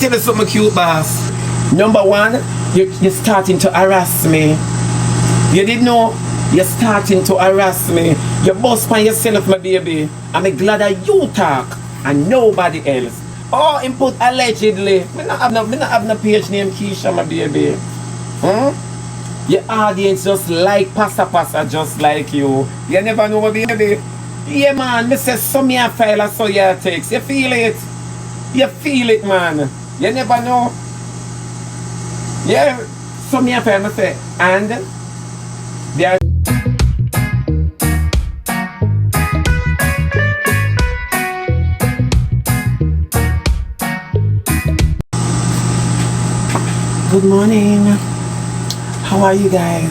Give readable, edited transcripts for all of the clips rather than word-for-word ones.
Tell us something, cute boss. Number one, you're starting to harass me. You didn't know? You're starting to harass me. You boss by yourself, my baby. I'm glad that you talk and nobody else. Oh, input allegedly. Me not have no page name Keisha, my baby. Your audience just like passa just like you. You never know, my baby. Yeah, man. Me say some me a file so your text. You feel it? You feel it, man. You never know. Yeah, some me a file. Me say, and there. Good morning. How are you guys?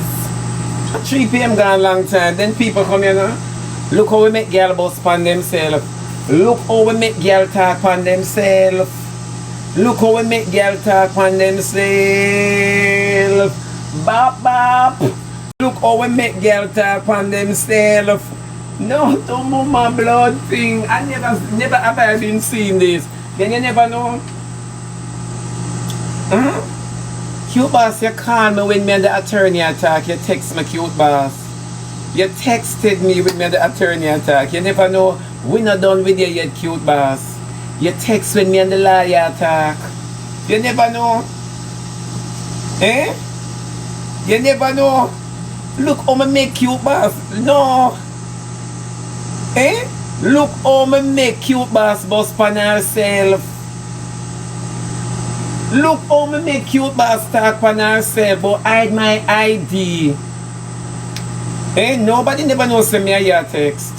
3 p.m. gone long time. Then people come here now. Look how we make girl boss on themselves. Look how we make girl talk on themselves. Look how we make girl talk on themselves. Bop bop. Look how we make girl talk on themselves. No, don't move my blood thing. I never have I been seeing this. Then you never know. CuteBoss, you call me when me and the attorney attack. You text me, CuteBoss. You texted me when me and the attorney attack. You never know. We not done with you yet, CuteBoss. You text when me and the lawyer attack. You never know. Eh? You never know. Look how me make CuteBoss. No. Eh? Look how me make CuteBoss bust pan herself. Look how me make CuteBoss talk on herself, but hide my ID. Eh? Nobody never knows me a your text.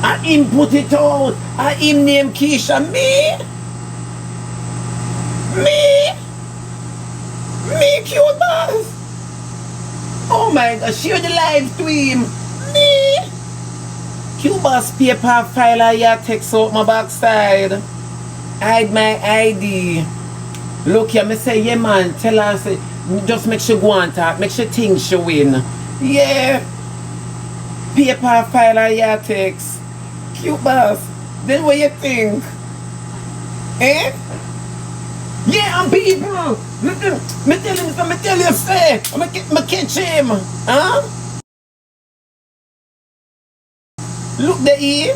And him put it out. And him name Keisha. Me, CuteBoss. Oh my God, share the live stream. Me. CuteBoss paper file a your text out my backside. Hide my ID. Look here, me say, yeah man, tell her, say, just make sure go and talk, make sure think she win. Yeah. Paper file or your text. CuteBoss. Then what you think? Eh? Yeah, I'm people. Me tell you, say, me catch him. Huh? Look the here.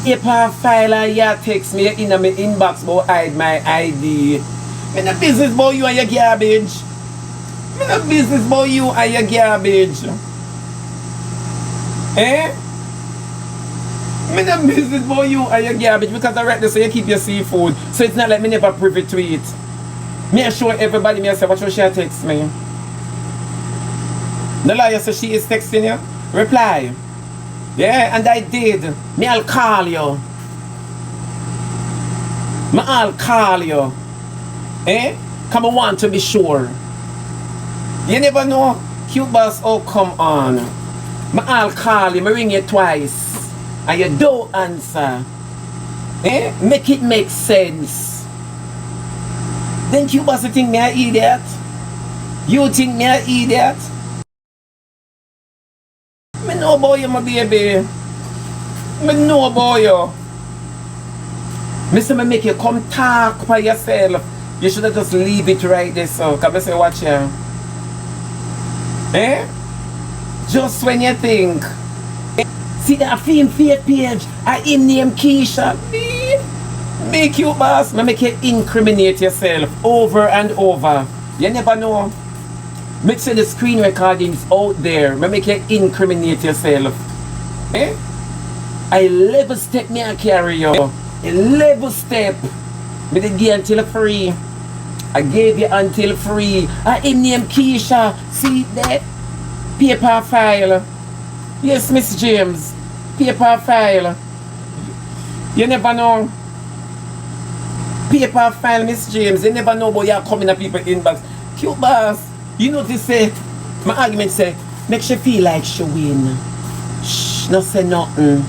Paper file and you text me in my inbox about hide my ID. Me no business about you and your garbage. Me no business about you and your garbage. Eh? Me no business about you and your garbage because I read this so you keep your seafood. So it's not like me never privy to it. Me I show everybody me I say what should she text me. The lawyer says she is texting you. Reply. Yeah, and I did. Me I'll call you. I'll call you. Eh? Come on, want to be sure. You never know. CuteBoss, oh come on. I'll call you. I ring you twice. And you don't answer. Eh? Make it make sense. Then CuteBoss you think me an idiot? You think me an idiot? Me know about you, my baby. Me know about you. Me say me make you come talk by yourself. You should have just leave it right there, so. Come say, watch here. Eh? Just when you think. See that film fake page? I him name Keisha. Me CuteBoss. Me make you incriminate yourself over and over. You never know. Make sure the screen recordings out there. Make you incriminate yourself. Eh? I level step me and carry you. A level step. Me did give until free. I gave you until free. I him name Keisha. See that? Paper file. Yes, Miss James. Paper file. You never know. Paper file, Miss James. You never know about you coming to people inbox. CuteBoss. You know this say, my argument say, make she feel like she win. Shh, not say nothing.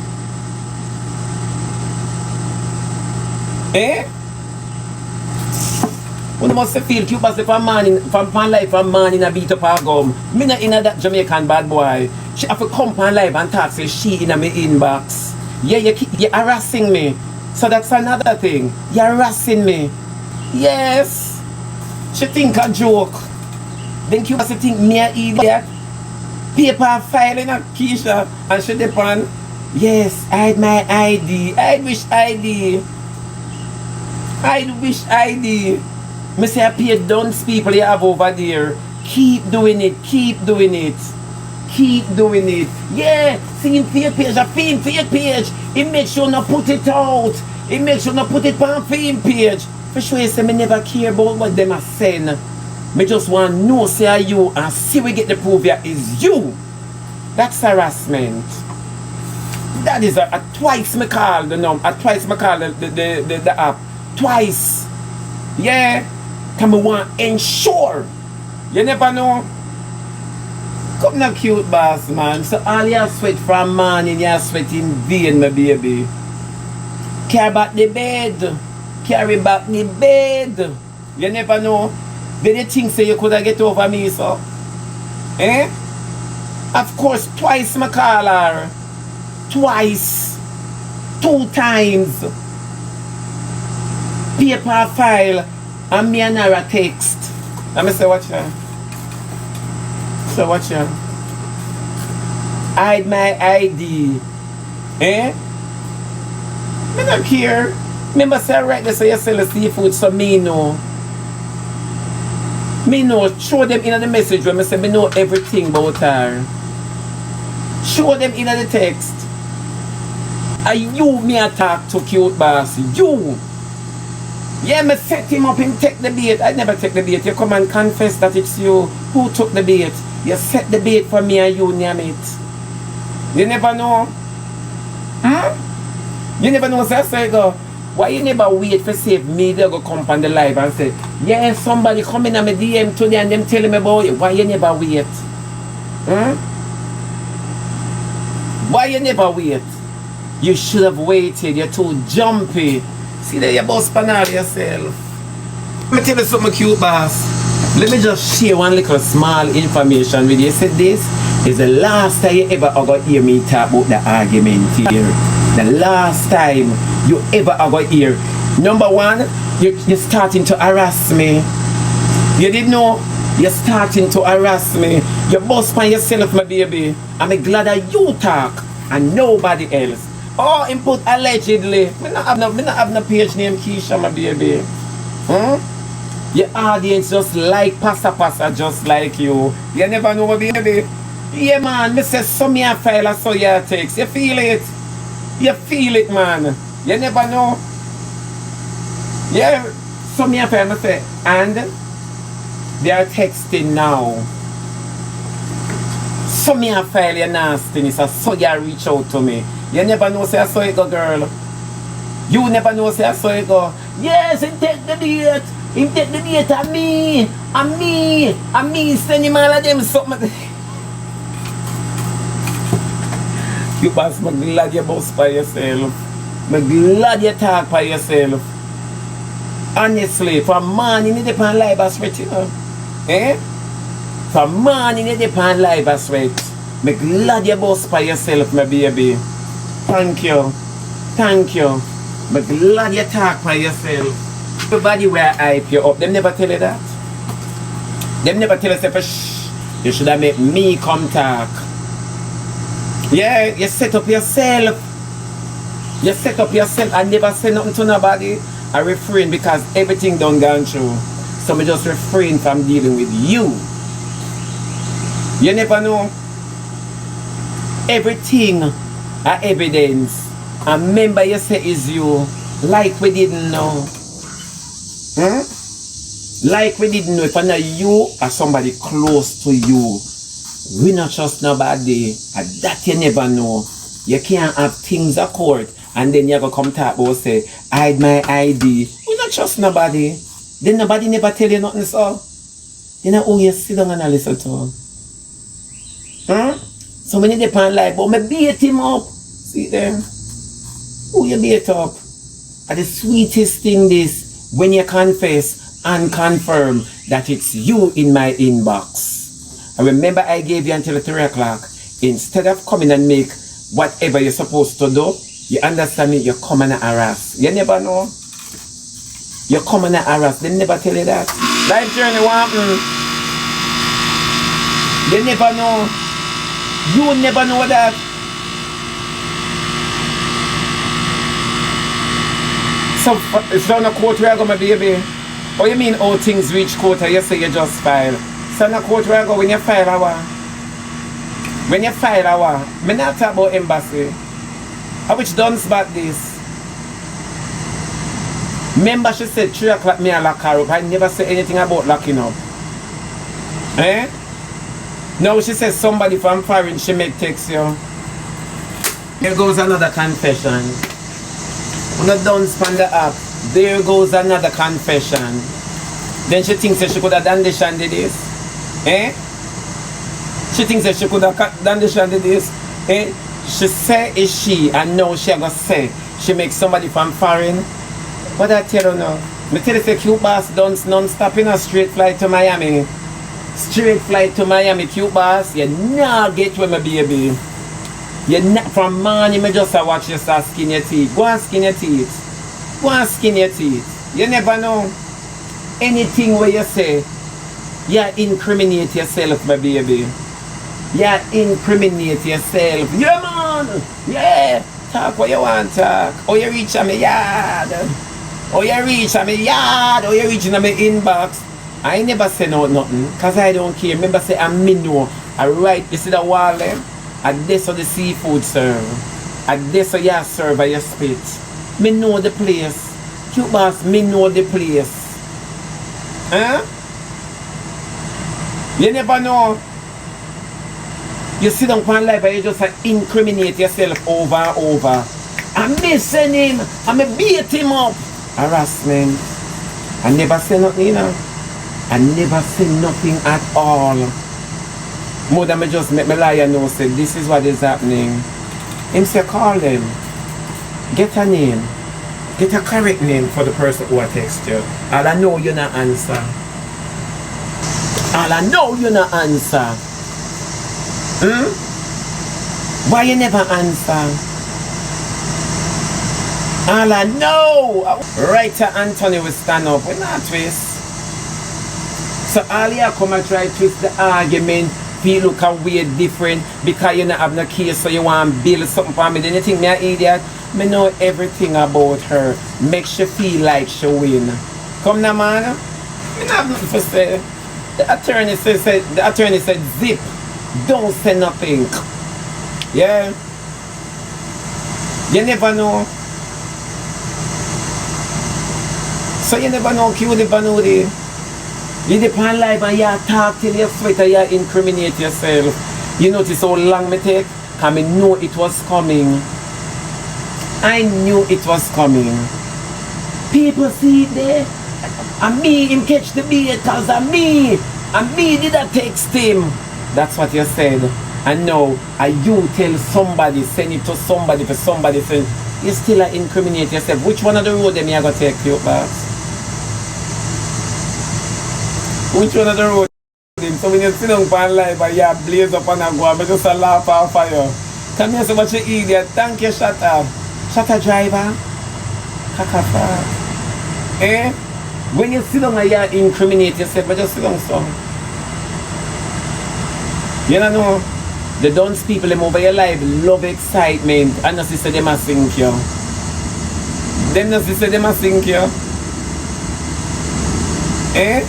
Eh? When you must feel CuteBoss if a man in life, a man in a beat up her gum. Me not in that Jamaican bad boy. She have to come on live and talk say she in a me inbox. Yeah, you're harassing me. So that's another thing. You're harassing me. Yes. She think a joke. Then CuteBoss think me a idiot. Paper filing a Keisha and she depend. Yes, hide my ID. I wish ID. I wish ID. Me say I pay dunce people you have over there. Keep doing it. Keep doing it. Keep doing it. Yeah, see in fake page, a fake page. It makes sure not put it out. It makes sure not put it on fake page. For sure you say me never care about what them are saying. Me just want to know say you and see we get the proof here is you. That's harassment. That is a twice me call the number. Twice me call the app. Twice. Yeah. Come me want ensure. You never know. Come now, CuteBoss, man. So all you sweat from morning, you sweat in vain, my baby. Carry back the bed. Carry back the bed. You never know. Did you think say you could have get over me, so? Eh? Of course, twice my call her. Twice. 2 times. Paper file. And me and her a text. Let me say watch her. So watch her. Hide my ID. Eh? Me not care. Remember say right there say you sell the seafood so me know. Me know. Show them in the message when me say me know everything about her. Show them in the text. And you me attack to CuteBoss. You. Yeah, me set him up and take the bait. I never take the bait. You come and confess that it's you who took the bait. You set the bait for me and you name it. You never know. Hmm? You never know, so I say go. Why you never wait for save me? They go come on the live and say, yeah, somebody coming on my DM today and them telling me about it. Why you never wait? Hmm? Why you never wait? You should have waited. You're too jumpy. See that you boss panel yourself. Let me tell you something, CuteBoss. Let me just share one little small information with you. Said this is the last time you ever going to hear me talk about the argument here. The last time you ever going to hear. Number one, you're starting to harass me. You didn't know? You're starting to harass me. You boss pan yourself, my baby. I'm glad that you talk and nobody else. Oh, input allegedly. Me not have no page name Keisha, my baby. Hmm? Your audience just like passa just like you. You never know, my baby. Yeah, man. Me say some your file and so your text. You feel it? You feel it, man. You never know. Yeah. Some your file, me say. And they are texting now. Some your file, you're nasty. So you reach out to me. You never know say I saw it go, girl. You never know say I saw it go. Yes, and take the date. Him take the date of me. And me send him all of them something. CuteBoss, I'm glad you boss by yourself. I'm glad you talk by yourself. Honestly, for man, you need to pan live as sweat, you know. Eh? For man, you need to pan live as sweat. I'm glad you boss by yourself, my baby. Thank you. Thank you. But glad you talk by yourself. Everybody will hype you up. Them never tell you that. Them never tell you, shh, you should have made me come talk. Yeah, you set up yourself. You set up yourself. I never say nothing to nobody. I refrain because everything done gone through. So I just refrain from dealing with you. You never know. Everything evidence and remember you say is you like we didn't know. Hmm? Like we didn't know if I know you or somebody close to you. We not trust nobody and that you never know. You can't have things at court and then you go come talk about say hide my ID. We not trust nobody. Then nobody never tell you nothing so. You know who you sit down and listen to. Hmm? So many depend like but me beat him up. See them? Who you beat up? And the sweetest thing is when you confess and confirm that it's you in my inbox. I remember I gave you until 3 o'clock. Instead of coming and make whatever you're supposed to do, You understand me? You come and harass. You never know. You come and harass. They never tell you that. Life journey, what happen? You never know. You never know that. So, it's down a court where I go, my baby. Oh, you mean all things reach court and you say you just file? So, na court where I go when you file our. When you file our. Me not talk about embassy. I which done about this. Remember she said 3 o'clock me I lock her up. I never say anything about locking up. Eh? Now she says somebody from foreign she make text you. Here goes another confession. When I done span the app, there goes another confession. Then she thinks that she could have done this and did this. Eh? She thinks that she could have done this and did this. Eh? She say is she, and now she gonna say she makes somebody from foreign. What I tell her now? Me tell you say CuteBoss done non-stop in a straight flight to Miami. Straight flight to Miami, CuteBoss. You not get with my baby. You not from morning me just watch you start skin your teeth. Go and skin your teeth. Go and skin your teeth. You never know. Anything where you say, you incriminate yourself, my baby. You incriminate yourself. Yeah, man. Yeah. Talk what you want to talk. Oh, you reach on me yard. Oh, you reach on me yard. Oh, you reach on me inbox. I never say no nothing. Because I don't care. Remember say I'm me know. I write, you see the wall there? And this of the seafood serve. And this of your serve and your spit. Me know the place. CuteBoss, me know the place. Huh? You never know. You sit down on life and you just incriminate yourself over and over. I'm missing him. I'm a beat him up. Harassment. I never say nothing, you know. I never say nothing at all. More than me just make me liar know say this is what is happening. Him say call them. Get a name. Get a correct name for the person who text you. All I know you not answer. All I know you not answer. Why you never answer? All I know. Writer Anthony will stand up. We're not twist. So all you come and try to twist the argument. Feel look a weird different because you not have no case so you want to build something for me. Then you think me an idiot? Me know everything about her. Makes you feel like she win. Come now, man. Me not have nothing to say. The attorney said zip. Don't say nothing. Yeah. You never know. So you never know, you never know the. You depend live and you talk till you sweat and you incriminate yourself. You notice how long me take? Because I know it was coming. I knew it was coming. People see it there. And me him catch the bait because of me. And me did I text him. That's what you said. And now, you tell somebody, send it to somebody for somebody saying, you still incriminate yourself. Which one of the road them you going to take, CuteBoss? Which one of the road? So when you sit down on live and you blaze up and go, I just laugh off of you. Come here, so much you idiot. Thank you, Shatta. Shatta driver. Kakafa. Eh? When you sit down and you incriminate yourself, but just sit down so. You know, the dance people them over your life love excitement and not say them a sink you. Them not say them a sink you. Eh?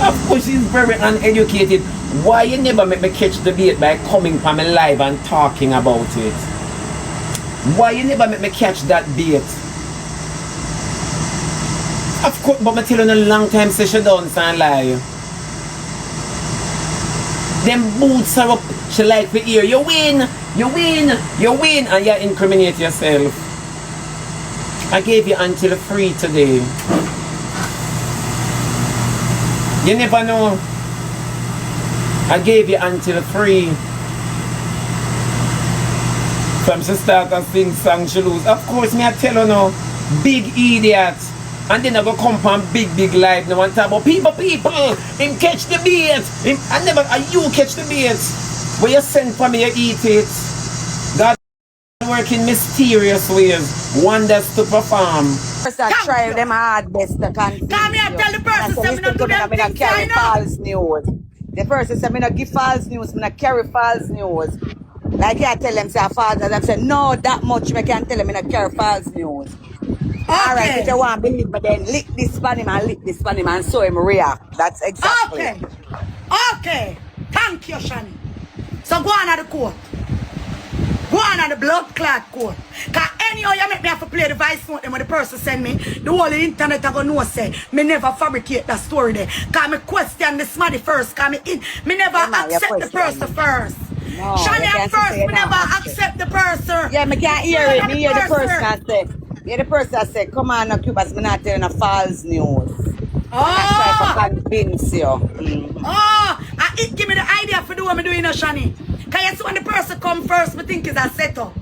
Of course she's very uneducated. Why you never make me catch the bait by coming from me live and talking about it? Why you never make me catch that bait? Of course, but I tell you in a long time say she dance and lie. Them boots are up. She like to hear you win, you win, you win, and you incriminate yourself. I gave you until free today. You never know. I gave you until free. From she start and sing song she lose. Of course me I tell her now, big idiot. And then I go come from big life now and talk about people, him catch the bait. I never, you catch the bait. When you send for me, you eat it. work in mysterious ways, wonders to perform. First, I try them hard best to convince Come here, you. tell the person, say me not do them I things, carry I know. false news. The person say me not give false news, me not carry false news. Like I tell them, say a false, and them say, no, that much, me can tell them me not carry false news. Alright, if Okay, you want to believe me, then lick this pan him and lick this pan him and show him react. That's exactly. okay, okay. Thank you, Shani. So go on at the court. Go on at the blood clot court. Cause anyhow you make me have to play the voice note when the person send me. The whole internet I gonna know say me never fabricate that story there. Cause me question this money first. Cause me never accept the person first. No, Shani you at can't say first you're me not never accept. accept the person. Yeah, me can't hear it. Me hear the person I say. Hear the person I say, come on, no CuteBoss, me not telling a false news. I'm not trying to convince you. It give me the idea for do what I'm doing now, Shani. Cause you see when the person come first, me think it's a setup.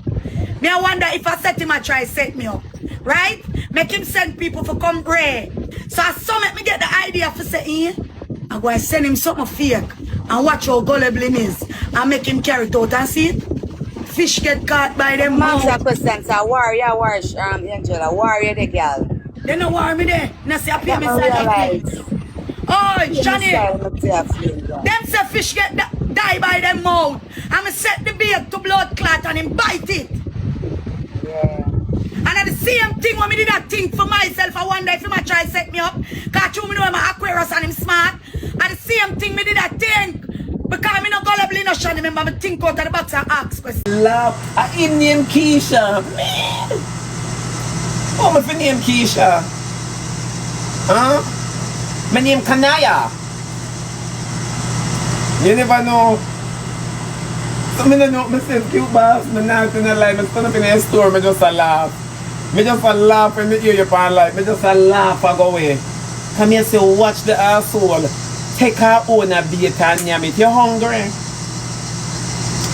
Me I wonder if I set him I try set me up. Right? Make him send people for come pray. So I saw make me get the idea for say, I'm going to send him something fake and watch how gullible him is and make him carry it out and see it. Fish get caught by them mouth. Answer questions, a warrior, Angela, warrior the girl. They don't worry me there. Now see I pay me Realize. side. Oh, Johnny. Them say fish get die by them mouth. I'm set the bait to blood clot and him bite it. Yeah. And at the same thing when me did that think for myself, I wonder if he might try to set me up. Cause you know I'm Aquarius and him smart. At the same thing me did that think. Because me no gullible no Shani, remember me think out of the box and ask questions. Love. I name Keisha. Man. Oh, my name Keisha. Huh? My name Kanaya. You never know. So me no know myself CuteBoss. Me not in a life. Me stand up in a store. Me just a laugh. Me just a laugh when me hear you pan like. Me just a laugh I go away. Come here say watch the asshole. Take her own a bait and yam it. You hungry?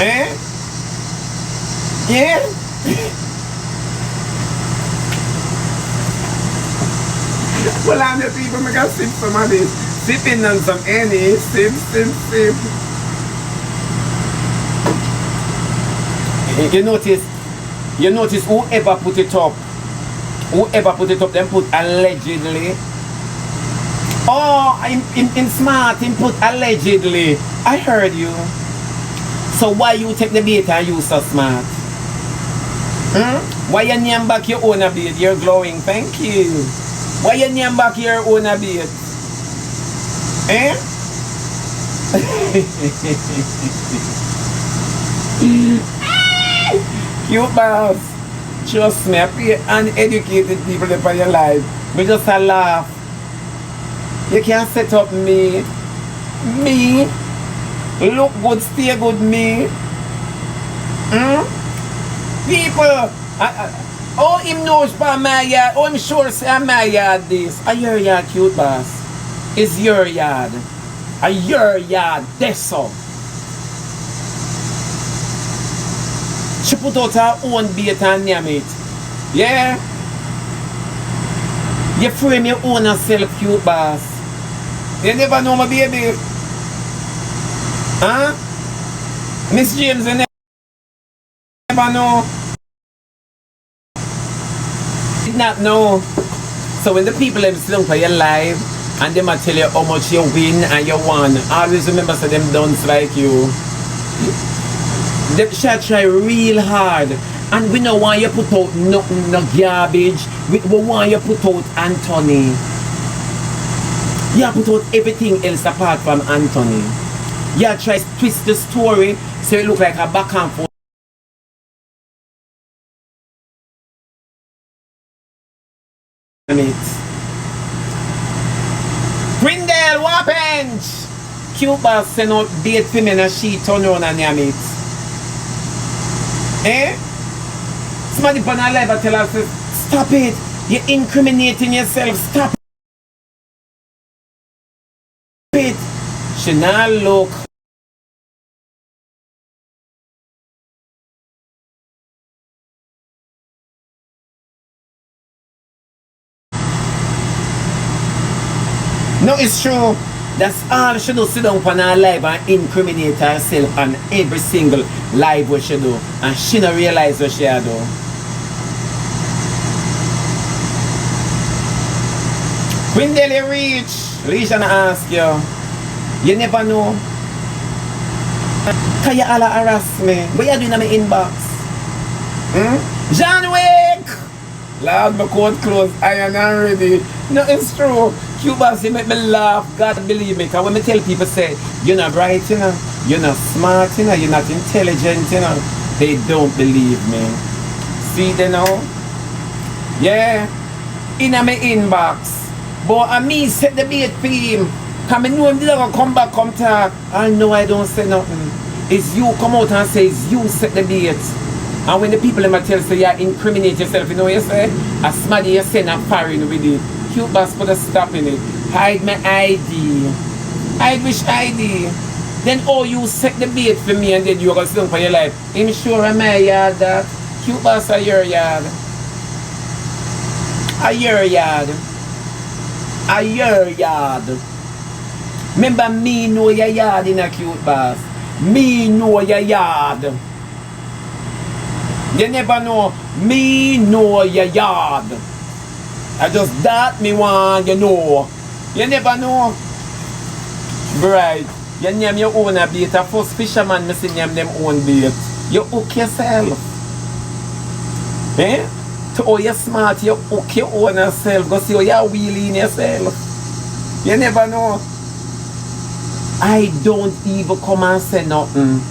Eh? Yeah? Well, I'm the people make a sip some of this. Sipping on some any. Sip, sip, sip. You notice whoever put it up, them put allegedly. Oh, in smart, him put allegedly. I heard you. So why you take the bait and you so smart? Why you name back your own a bait? You're glowing. Thank you. Why you name back your own a bait? Eh? CuteBoss. Trust me, I pay uneducated people in your life. We just a laugh. You can't set up me. Look good, stay good me. People, oh, him knows by my yard. Oh, I'm sure say my yard this. A your yard, CuteBoss. It's your yard. A your yard, that's so. She put out her own bait and name it. Yeah? You frame your own self, CuteBoss. You never know my baby. Huh? Miss James, you never know. Did not know. So when the people them sit down for your life and they might tell you how much you win and you won, always remember so them dunce like you. They shall try real hard. And we don't want you put out no garbage. We want you put out Anthony. You put out everything else apart from Anthony. You try to twist the story so it look like a back and forth. Grindel, what happened? CuteBoss send out date for me and she turn around and yam it. Eh? Somebody on her live and tell her, stop it. You're incriminating yourself. Stop it. She now look. No, it's true. That's all she do, sit down on her live and incriminate herself on every single live what she do. And she don't realize what she do. When Deli reach and ask you, you never know. Can you all harass me? What you doing in my inbox? John Wick! Lord, my coat closed, iron and ready. No, it's true. CuteBoss, you make me laugh. God believe me. Because when I tell people say, you're not bright, you know, you're not smart, you know, you're not intelligent, you know, they don't believe me. See, they know? Yeah. In my inbox. But I me set the bait for him. Because I know him didn't come back, come talk. I know I don't say nothing. It's you come out and say, it's you set the bait. And when the people in my tell say, you incriminate yourself, you know what you say? A smaddy you send a foreign with it. CuteBoss put a stop in it. Hide my ID. Hide which ID? Then oh, you set the bait for me and then you're going to sit down for your life. I'm sure I'm my yard that. CuteBoss are your yard. A your yard. A your yard. Remember me know your yard in a CuteBoss. Me know your yard. You never know. Me know your yard. I just that me want you know. You never know. Right. You name your own a bait. A first fisherman me see name them own bait. You hook yourself. Eh? To how you smart, you hook your own yourself. Go see how you wheeling yourself. You never know. I don't even come and say nothing.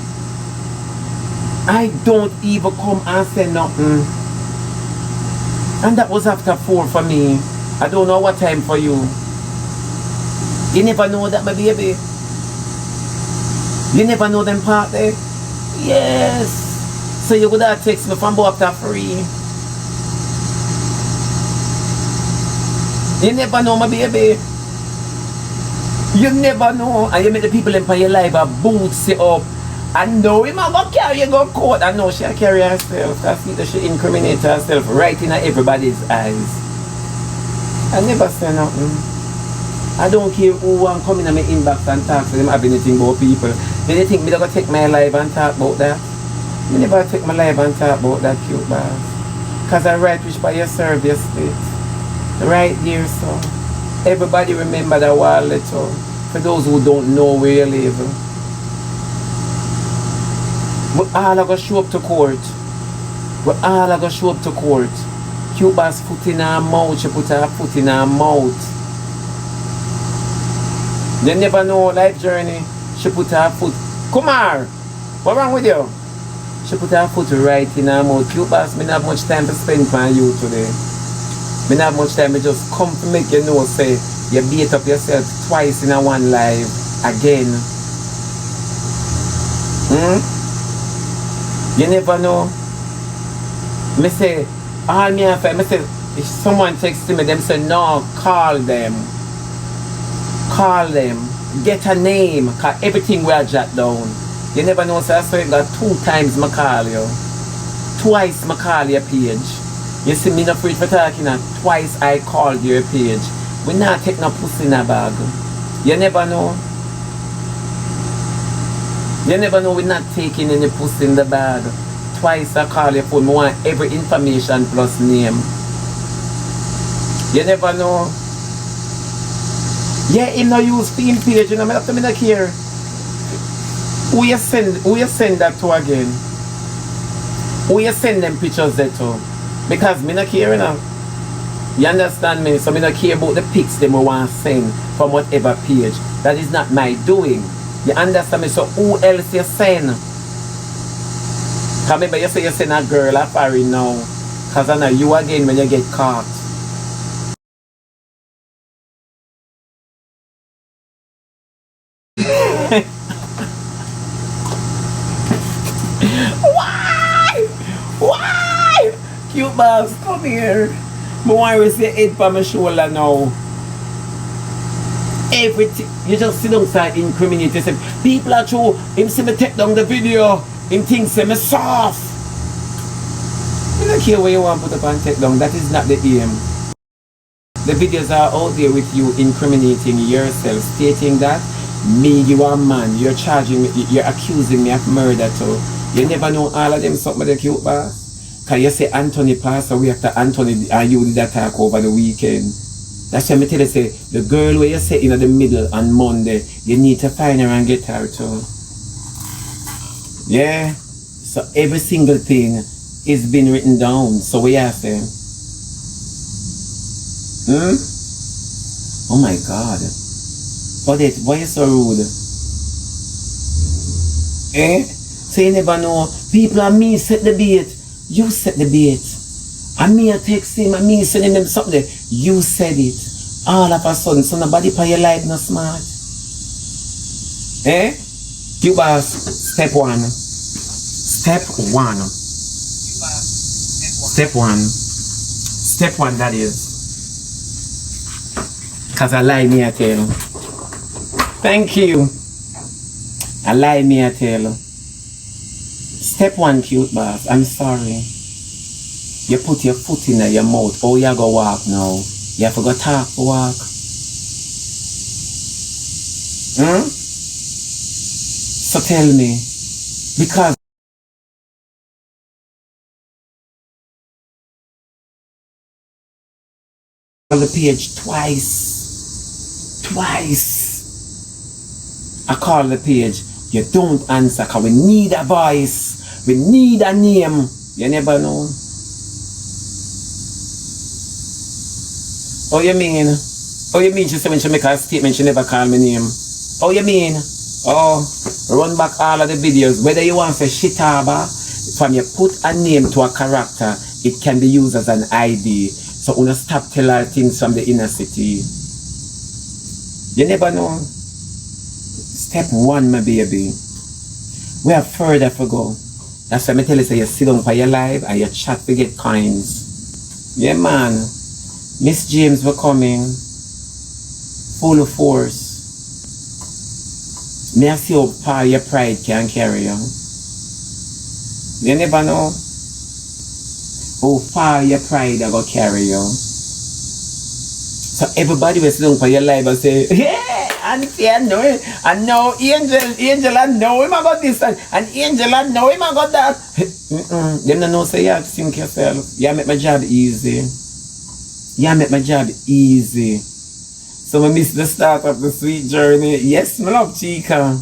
I don't even come and say nothing. And that was after 4 for me. I don't know what time for you. You never know that, my baby. You never know them part there? Yes. So you would have text me from about after 3. You never know, my baby. You never know. And you make the people in your life a boots you up. I know him a go carry you go court. I know she carry herself. I see that she incriminate herself right in everybody's eyes. I never say nothing. I don't care who want come in my inbox and talk to them have anything about people. Then they think me don't go take my life and talk about that. Me never take my life and talk about that, CuteBoss. Cause I write which by your service state. Right there, so. Everybody remember that wall letter. For those who don't know where you live. We all are going to show up to court. We all are going to show up to court. CuteBoss foot in her mouth. She put her foot in her mouth. You never know life journey. She put her foot. Come here. What's wrong with you? She put her foot right in her mouth. CuteBoss, me not have much time to spend on you today. Me not have much time. Me just come to make you know, say, you beat up yourself twice in a one live. Again. You never know. Me say, all me have me say, if someone texts me, them say, no, call them. Call them. Get a name. Cause everything will jot down. You never know, so that's why I got 2 times I call you. Twice I call your page. You see me not afraid for talking and twice I called your page. We not take no pussy in a bag. You never know. You never know we're not taking any pussy in the bag. Twice I call your phone. I want every information plus name. You never know. Yeah, him no use theme page, you know, I have to me not care. Who you send that to again? Who you send them pictures there to? Because me not care, you know. You understand me? So me not care about the pics them we want to send from whatever page. That is not my doing. You understand me? So who else you send? Because maybe you say you send a girl a foreign now. Because I know you again when you get caught. Why? Why? CuteBoss, come here. I want to see your head for my shoulder now. Everything. You just sit outside incriminate yourself. People are true. Him see me take down the video. Him thinks me soft. You don't care where you want to put up and take down. That is not the aim. The videos are out there with you incriminating yourself, stating that me, you are man, you're charging me, you're accusing me of murder too. You never know all of them something the cute boss. Cause you say Anthony passed away after Anthony and you did attack over the weekend. That's why I tell you say the girl where you say in the middle on Monday, you need to find her and get her too. Yeah. So every single thing is been written down. So we are saying. Oh my God. Odette, why you so rude? So you never know. People and me set the bait. You set the bait. And me I text him and me sending them something. You said it. All of a sudden, so nobody for your life not smart. CuteBoss, step one. Step one. Step one. Step one, that is. Cause I lie me I tell. Thank you. I lie me I tell. Step one, CuteBoss, I'm sorry. You put your foot in your mouth. Oh, you go walk now. You have to go talk for walk. So tell me, because on the page twice. I call the page. You don't answer because we need a voice. We need a name. You never know. Oh, you mean? Oh, you mean she said when she make a statement, she never call me name? Oh, you mean? Oh, run back all of the videos. Whether you want to say shitaba, from you put a name to a character, it can be used as an ID. So you stop telling her things from the inner city. You never know. Step one, my baby. We have further to go. That's why I tell you, say you sit down for your life and you chat to get coins. Yeah, man. Miss James, we're coming. Full of force. May I see how far your pride can carry you. You never know how far your pride will carry you. So everybody will sit down for your life and say, yeah, Auntie, I know it. I know Angel, I know him about this. And Angel, I know him about that. Them don't know, say, you have to think yourself. You make my job easy. You make my job easy. So I miss the start of the sweet journey. Yes, my love, Chica.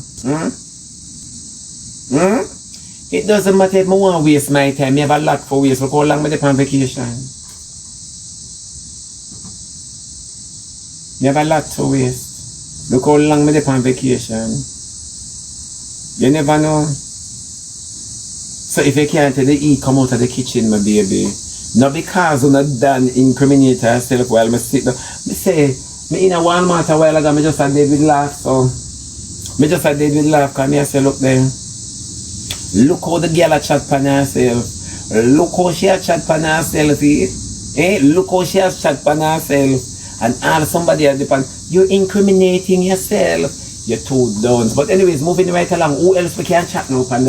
It doesn't matter if I want to waste my time. I have a lot for waste. Look how long I on vacation. I have a lot to waste. Look how long I on vacation. You never know. So if you can't tell the E come out of the kitchen, my baby. Not because you're not done incriminate yourself while I sit down. I say, me in a Walmart a while ago, I just had David laugh. So, I just had David laugh because I say, look there. Look how the girl a chat pan herself. Look how she a chat pan herself. Look how she has chat pan herself. And all somebody at the pan, you're incriminating yourself. You're too done. But anyways, moving right along. Who else we can chat now, pan?